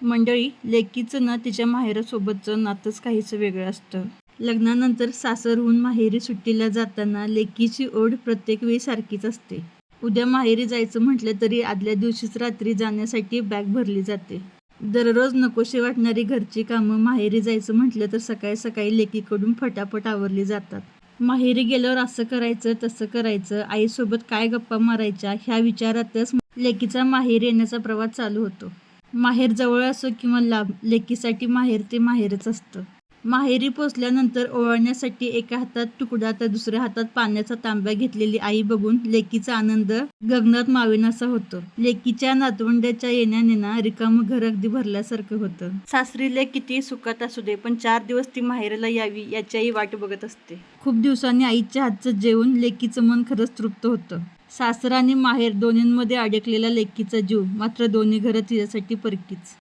मंडळी, लेकीचं ना तिच्या माहेरासोबतचं नातंच काहीसं वेगळं असतं. लग्नानंतर सासरहून माहेरी सुट्टीला जाताना लेकीची ओढ प्रत्येक वेळी सारखीच असते. उद्या माहेरी जायचं म्हटलं तरी आदल्या दिवशीच रात्री जाण्यासाठी बॅग भरली जाते. दररोज नकोशी वाटणारी घरची कामं माहेरी जायचं म्हटलं तर सकाळी सकाळी लेकीकडून फटाफट आवरली जातात. माहेरी गेल्यावर असं करायचं, तसं करायचं, आईसोबत काय गप्पा मारायच्या ह्या विचारातच लेकीचा माहेरी येण्याचा प्रवास चालू होतो. माहेर जवळ असो किंवा लांब, लेकीसाठी माहेर ते माहेरच असतं. माहेरी पोचल्यानंतर ओवाळण्यासाठी एका हातात तुकडा तर दुसऱ्या हातात पाण्याचा तांब्या घेतलेली आई बघून लेकीचा आनंद गगनात मावेनासा होतो. लेकीच्या नातवंड्याच्या येण्याने ना रिकामं घर अगदी भरल्यासारखं होतं. सासरी लेक कितीही सुखात असू दे, पण 4 दिवस ती माहेरला यावी याची आई वाट बघत असते. खूप दिवसांनी आईच्या हातचं जेवून लेकीचं मन खरंच तृप्त होतं. सासर आणि माहेर दोन्हींमध्ये अडकलेला लेकीचा जीव मात्र दोन्ही घरं तिच्यासाठी परकीच.